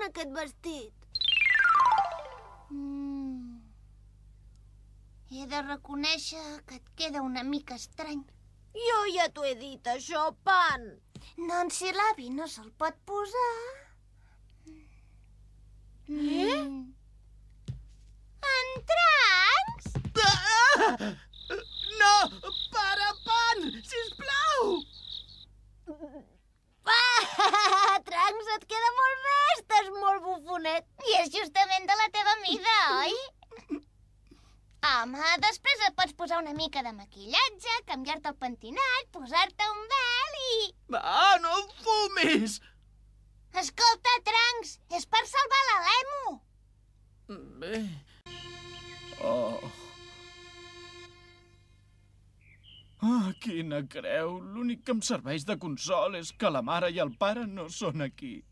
aquest vestit. He de reconèixer que et queda una mica estrany. Jo ja t'ho he dit, això, Pan. Doncs si l'avi no se'l pot posar... En Trunks? No! Para, Pan! Sisplau! Trunks, et queda molt bé, estàs molt bufonet. I és justament de la teva mida, oi? Home, després et pots posar una mica de maquillatge, canviar-te el pentinat, posar-te un vel i... Va, no fumis! Escolta, Trunks, és per salvar la Lemu. Bé... Oh, quina creu. L'únic que em serveix de consol és que la mare i el pare no són aquí.